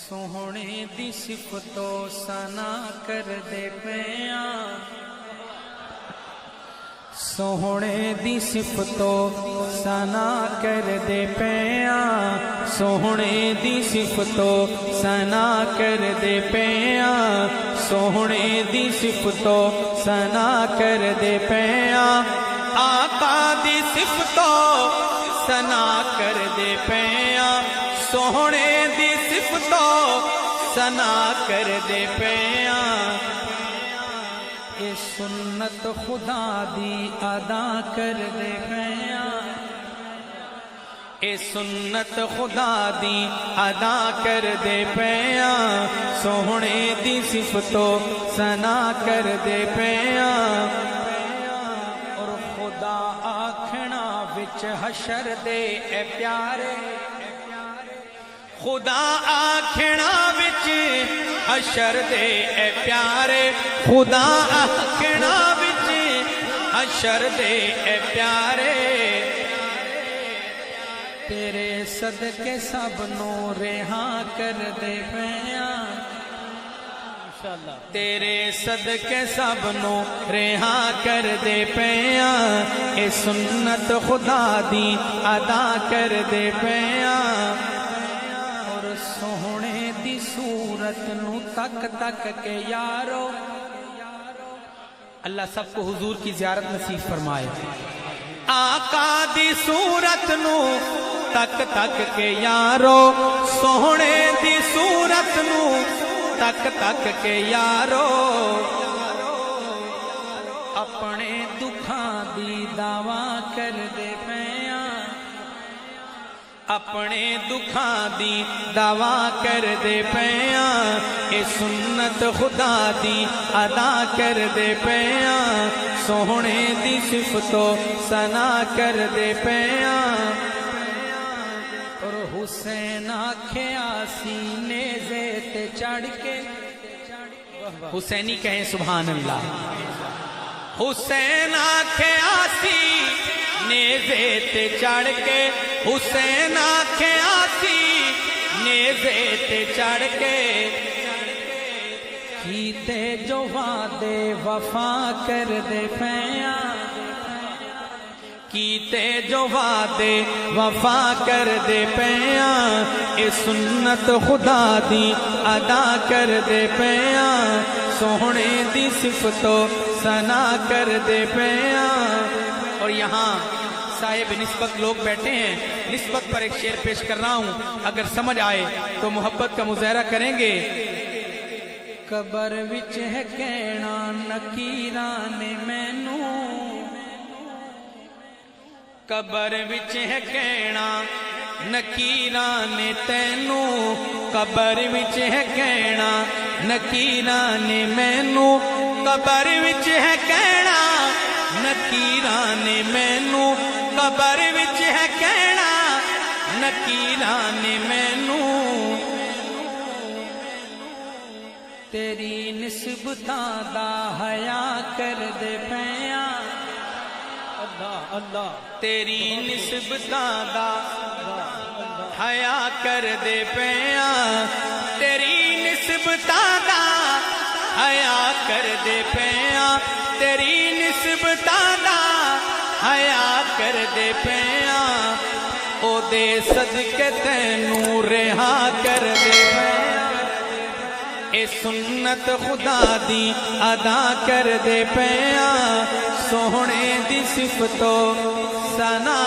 سوہنے دی صفتو سنا کر دے پیاں سوہنے دی صفتو سنا کر دے پیاں سوہنے دی صفتو سنا کر دے پیاں سوہنے دی صفتو سنا کر دے پیاں آقا دی صفتو سنا کر دے پیاں سوہنے دی صفتو سنا کر دے پیاں اے سنت خدا دی ادا کر دے پیاں اے سنت خدا دی ادا کر دے پیاں سوہنے دی صفتو سنا کر دے پیاں اور خدا آکھنا وچ حشر دے اے پیارے خدا آکھنا وچ حشر دے اے پیارے خدا آکھنا وچ حشر دے اے پیارے تیرے صدقے سب نو رہاں کر دے پیاں تیرے صدقے سب نو رہاں کر دے پیاں اے سنت خدا دی ادا کر دے پیاں سوہنے دی صورت نو تک تک کے یارو اللہ سب کو حضور کی زیارت نصیب فرمائے آقا دی صورت نو تک تک کے یارو سوہنے دی صورت نو تک تک کے یارو اپنے دکھاں دی دعویٰ کر دے پیاں اپنے دکھاں دی دعویٰ کر دے پیاں اے سنت خدا دی ادا کر دے پیاں سوہنے دی صفتو سنا کر دے پیاں اور حسین آکھیا سینے تے چڑھ کے حسینی کہیں سبحان اللہ حسین آکھیا نیزے تے چڑھ کے حسین آکھیا سی نیزے تے چڑھ کے کیتے جو وعدے وفا کر دے پیاں کیتے جو وعدے وفا کر دے پیاں اے سنت خدا دی ادا کر دے پیاں سوہنے دی صفتو سنا کر دے پیاں اور یہاں صاحب نسبت لوگ بیٹھے ہیں نسبت پر ایک شعر پیش کر رہا ہوں اگر سمجھ آئے تو محبت کا مظاہرہ کریں گے قبر وچ ہے کہنا نکیراں نے مینوں قبر وچ ہے کہنا نکیراں نے تینوں قبر وچ ہے کہنا نکیراں نے مینوں قبر وچ ہے کہنا نکیراں نے مینوں قبر وچ ہے کہنا نکیراں نے مینوں تیری نسبتاں دا حیا کر دے پیاں اللہ اللہ تیری نسبتاں دا حیا کر دے پیاں تیری نسبتاں دا حیا کر دے پیاں تیری نسبتاں دا حیا کر دے پیاں او دے صدقے تینوں رہا کر دے پیاں اے سنت خدا دی ادا کر دے پیاں سوہنے دی صفتو سنا